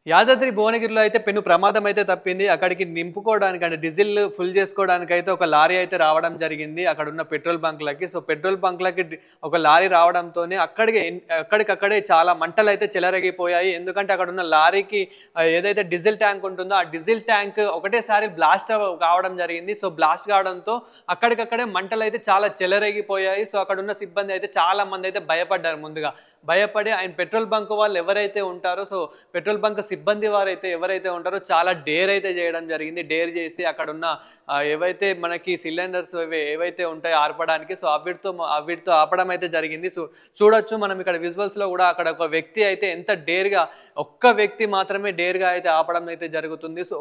యాదాద్రి భువనగిరిలో అయితే పెను ప్రమాదం అయితే తప్పింది. అక్కడికి నింపుకోవడానికి అంటే డీజిల్ ఫుల్ చేసుకోవడానికైతే ఒక లారీ అయితే రావడం జరిగింది. అక్కడున్న పెట్రోల్ బంక్‌లకి. సో, పెట్రోల్ బంక్‌లకి ఒక లారీ రావడంతోనే అక్కడికక్కడే చాలా మంటలైతే చెలరేగిపోయాయి. ఎందుకంటే అక్కడున్న లారీకి ఏదైతే డీజిల్ ట్యాంక్ ఉంటుందో, ఆ డీజిల్ ట్యాంక్ ఒకటేసారి బ్లాస్ట్ కావడం జరిగింది. సో, బ్లాస్ట్ కావడంతో అక్కడికక్కడే మంటలైతే చాలా చెలరేగిపోయాయి. సో, అక్కడున్న సిబ్బంది అయితే చాలా మందైతే భయపడ్డారు ముందుగా. భయపడి ఆయన పెట్రోల్ బంక్ వాళ్ళు ఎవరైతే ఉంటారో సో, పెట్రోల్ బంక్ సిబ్బంది వారైతే ఎవరైతే ఉంటారో చాలా డేర్ అయితే చేయడం జరిగింది. డేర్ చేసి అక్కడున్న ఏవైతే మనకి సిలిండర్స్ ఏవైతే ఉంటాయో ఆర్పడానికి సో అవిటితో ఆపడం అయితే జరిగింది. సో చూడొచ్చు మనం ఇక్కడ విజువల్స్‌లో కూడా అక్కడ ఒక వ్యక్తి అయితే ఎంత డేర్‌గా ఒక్క వ్యక్తి మాత్రమే డేర్‌గా అయితే ఆపడం అయితే జరుగుతుంది. సో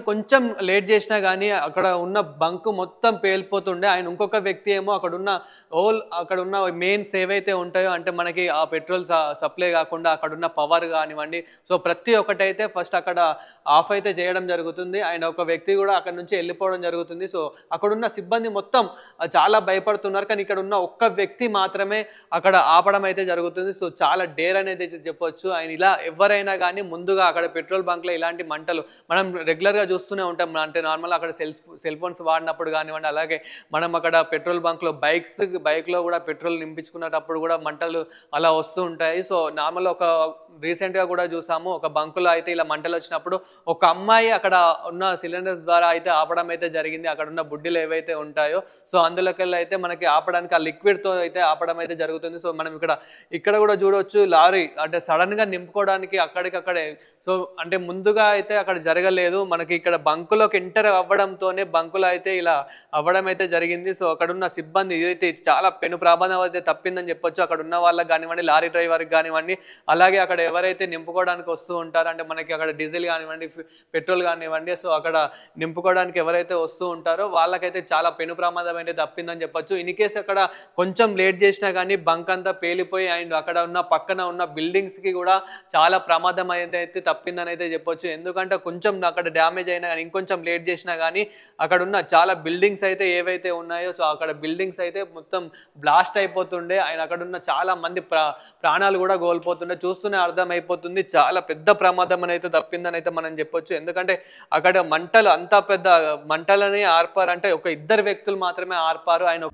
కొంచెం లేట్ చేసినా గానీ అక్కడ ఉన్న బంక్ మొత్తం పేలిపోతుండే. ఆయన ఇంకొక వ్యక్తి ఏమో అక్కడున్న మెయిన్స్ ఏవైతే ఉంటాయో అంటే మనకి ఆ పెట్రోల్ సప్లై కాకుండా అక్కడున్న పవర్ కానివ్వండి సో ప్రతి ఒక్కటైతే ఫస్ట్ అక్కడ ఆఫ్ అయితే చేయడం జరుగుతుంది. ఆయన ఒక వ్యక్తి కూడా అక్కడ నుంచి వెళ్ళిపోవడం జరుగుతుంది. సో అక్కడున్న సిబ్బంది మొత్తం చాలా భయపడుతున్నారు. కానీ ఇక్కడ ఉన్న ఒక్క వ్యక్తి మాత్రమే అక్కడ ఆపడం అయితే జరుగుతుంది. సో చాలా డేర్ అనేది చెప్పొచ్చు. ఆయన ఇలా ఎవరైనా కానీ ముందుగా అక్కడ పెట్రోల్ బంక్లో ఇలాంటి మంటలు మనం రెగ్యులర్‌గా చూస్తూనే ఉంటాం. అంటే నార్మల్ అక్కడ సెల్ ఫోన్స్ వాడినప్పుడు కానివ్వండి అలాగే మనం అక్కడ పెట్రోల్ బంక్‌లో బైక్‌లో కూడా పెట్రోల్ నింపించుకునేటప్పుడు కూడా మంటలు అలా వస్తూ ఉంటాయి. సో నార్మల్ రీసెంట్‌గా కూడా చూసాము. ఒక బంకులో అయితే ఇలా మంటలు వచ్చినప్పుడు ఒక అమ్మాయి అక్కడ ఉన్న సిలిండర్స్ ద్వారా అయితే ఆపడం అయితే జరిగింది. అక్కడ ఉన్న బుడ్డీలు ఏవైతే ఉంటాయో సో అందులోకెళ్ళి అయితే మనకి ఆపడానికి ఆ లిక్విడ్‌తో అయితే ఆపడం అయితే జరుగుతుంది. సో మనం ఇక్కడ కూడా చూడొచ్చు లారీ అంటే సడన్‌గా నింపుకోవడానికి అక్కడికక్కడే సో అంటే ముందుగా అయితే అక్కడ జరగలేదు. మనకి ఇక్కడ బంకులోకి ఎంటర్ అవ్వడంతోనే బంకులో అయితే ఇలా అవ్వడం అయితే జరిగింది. సో అక్కడున్న సిబ్బంది ఇదైతే చాలా పెను ప్రమాదం అయితే తప్పిందని చెప్పొచ్చు. అక్కడ ఉన్న వాళ్ళకి కానివ్వండి లారీ డ్రైవర్కి కానివ్వండి అలాగే అక్కడ ఎవరైతే నింపుకోవడానికి వస్తూ ఉంటారో అంటే మనకి అక్కడ డీజిల్ కానివ్వండి పెట్రోల్ కానివ్వండి సో అక్కడ నింపుకోవడానికి ఎవరైతే వస్తూ ఉంటారో వాళ్ళకైతే చాలా పెను ప్రమాదం అయితే తప్పిందని చెప్పొచ్చు. ఇన్ కేస్ అక్కడ కొంచెం లేట్ చేసినా కానీ బంక్ అంతా పేలిపోయి అండ్ అక్కడ ఉన్న పక్కన ఉన్న బిల్డింగ్స్కి కూడా చాలా ప్రమాదం అయితే తప్పిందని అయితే చెప్పొచ్చు. ఎందుకంటే కొంచెం అక్కడ డ్యామేజ్ అయినా కానీ ఇంకొంచెం లేట్ చేసినా కానీ అక్కడ ఉన్న చాలా బిల్డింగ్స్ అయితే ఏవైతే ఉన్నాయో సో అక్కడ బిల్డింగ్స్ అయితే మొత్తం బ్లాస్ట్ అయిపోతుండే. ఆయన అక్కడ ఉన్న చాలా మంది ప్రాణాలు కూడా కోల్పోతుండే. చూస్తూనే అర్థమైపోతుంది చాలా పెద్ద ప్రమాదం అయితే తప్పిందని అయితే మనం చెప్పొచ్చు. ఎందుకంటే అక్కడ మంటలు అంత పెద్ద మంటలని ఆర్పారంటే ఒక ఇద్దరు వ్యక్తులు మాత్రమే ఆర్పారు. ఆయన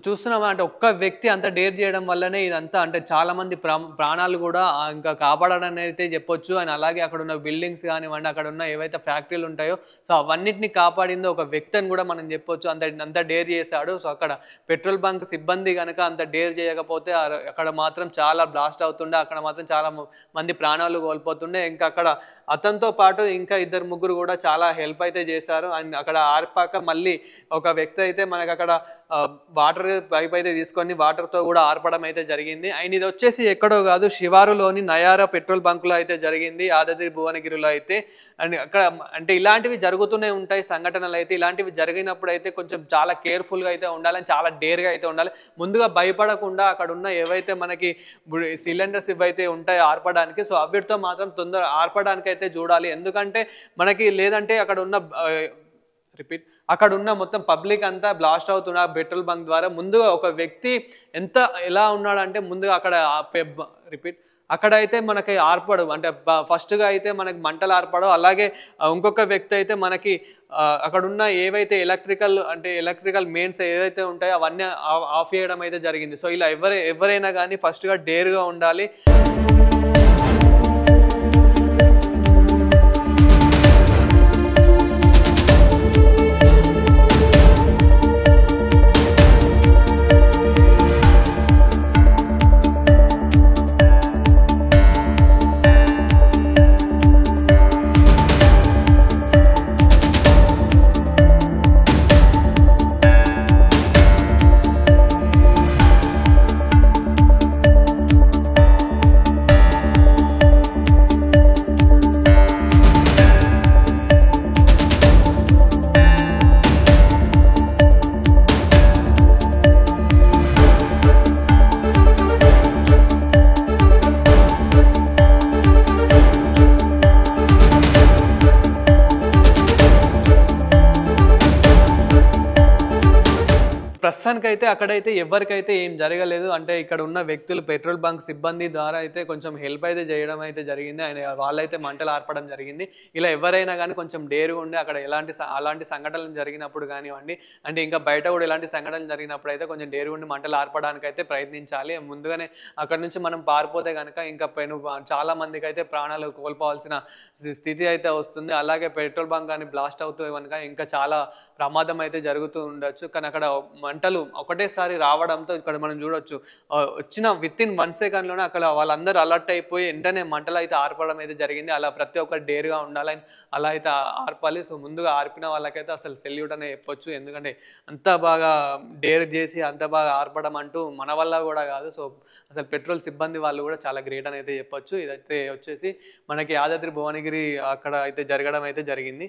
చూస్తున్నామా అంటే ఒక్క వ్యక్తి అంత డేర్ చేయడం వల్లనే ఇదంతా అంటే చాలా మంది ప్రాణాలు కూడా ఇంకా కాపాడని అయితే చెప్పొచ్చు. అండ్ అలాగే అక్కడ ఉన్న బిల్డింగ్స్ కానివ్వండి అక్కడ ఉన్న ఏవైతే ఫ్యాక్టరీలు ఉంటాయో సో అవన్నిటిని కాపాడిందో ఒక వ్యక్తి అని కూడా మనం చెప్పొచ్చు. అంత డేర్ చేశాడు. సో అక్కడ పెట్రోల్ బంక్ సిబ్బంది కనుక అంత డేర్ చేయకపోతే అక్కడ మాత్రం చాలా బ్లాస్ట్ అవుతుండే. అక్కడ మాత్రం చాలా మంది ప్రాణాలు కోల్పోతుండే. ఇంకా అక్కడ అతనితో పాటు ఇంకా ఇద్దరు ముగ్గురు కూడా చాలా హెల్ప్ అయితే చేశారు. అండ్ అక్కడ ఆర్పాక మళ్ళీ ఒక వ్యక్తి అయితే మనకు అక్కడ వాటర్ పైప్ అయితే తీసుకొని వాటర్తో కూడా ఆర్పడం అయితే జరిగింది. అండ్ ఇది వచ్చేసి ఎక్కడో కాదు, శివారులోని నయారా పెట్రోల్ బంకులో అయితే జరిగింది, యాదాద్రి భువనగిరిలో అయితే. అండ్ అక్కడ అంటే ఇలాంటివి జరుగుతూనే ఉంటాయి సంఘటనలు అయితే. ఇలాంటివి జరిగినప్పుడు అయితే కొంచెం చాలా కేర్ఫుల్గా అయితే ఉండాలి, చాలా డేర్గా అయితే ఉండాలి. ముందుగా భయపడకుండా అక్కడ ఉన్న ఏవైతే మనకి సిలిండర్స్ ఇవైతే ఉంటాయో ఆర్పడానికి, సో అవిటితో మాత్రం తొందర ఆర్పడానికి అయితే చూడాలి. ఎందుకంటే మనకి లేదంటే అక్కడ ఉన్న అక్కడ ఉన్న మొత్తం పబ్లిక్ అంతా బ్లాస్ట్ అవుతున్న పెట్రోల్ బంక్ ద్వారా. ముందుగా ఒక వ్యక్తి ఎలా ఉన్నాడంటే ముందుగా అక్కడ అక్కడైతే మనకి ఆర్పడు, అంటే ఫస్ట్గా అయితే మనకి మంటలు ఆర్పడు. అలాగే ఇంకొక వ్యక్తి అయితే మనకి అక్కడున్న ఏవైతే ఎలక్ట్రికల్ మెయిన్స్ ఏవైతే ఉంటాయో అవన్నీ ఆఫ్ చేయడం అయితే జరిగింది. సో ఇలా ఎవరైనా కానీ ఫస్ట్గా డేర్గా ఉండాలి. ప్రస్తుతానికైతే అక్కడైతే ఎవరికైతే ఏం జరగలేదు. అంటే ఇక్కడ ఉన్న వ్యక్తులు పెట్రోల్ బంక్ సిబ్బంది ద్వారా అయితే కొంచెం హెల్ప్ అయితే చేయడం అయితే జరిగింది. వాళ్ళైతే మంటలు ఆర్పడం జరిగింది. ఇలా ఎవరైనా కానీ కొంచెం డేరుగా ఉండి అక్కడ అలాంటి సంఘటనలు జరిగినప్పుడు కానివ్వండి, అంటే ఇంకా బయట కూడా ఇలాంటి సంఘటనలు జరిగినప్పుడు అయితే కొంచెం డేరుగా ఉండి మంటలు ఆర్పడానికి అయితే ప్రయత్నించాలి. ముందుగానే అక్కడ నుంచి మనం పారిపోతే కనుక ఇంకా చాలా మందికి అయితే ప్రాణాలు కోల్పోవాల్సిన స్థితి అయితే వస్తుంది. అలాగే పెట్రోల్ బంక్ కానీ బ్లాస్ట్ అవుతుంది కనుక ఇంకా చాలా ప్రమాదం అయితే జరుగుతూ ఉండొచ్చు. కానీ అక్కడ మంటలు ఒకటేసారి రావడంతో ఇక్కడ మనం చూడొచ్చు, వచ్చిన వితిన్ 1 సెకండ్లోనే అక్కడ వాళ్ళందరూ అలర్ట్ అయిపోయి వెంటనే మంటలు అయితే ఆర్పడం అయితే జరిగింది. అలా ప్రతి ఒక్కరు డేర్గా ఉండాలని అలా అయితే ఆర్పాలి. సో ముందుగా ఆర్పిన వాళ్ళకైతే అసలు సెల్యూట్ అనే చెప్పొచ్చు. ఎందుకంటే అంత బాగా డేర్ చేసి అంత బాగా ఆర్పడం అంటూ మన వల్ల కూడా కాదు. సో అసలు పెట్రోల్ సిబ్బంది వాళ్ళు కూడా చాలా గ్రేట్ అని అయితే చెప్పొచ్చు. ఇదైతే వచ్చేసి మనకి యాదాద్రి భువనగిరి అక్కడ అయితే జరగడం అయితే జరిగింది.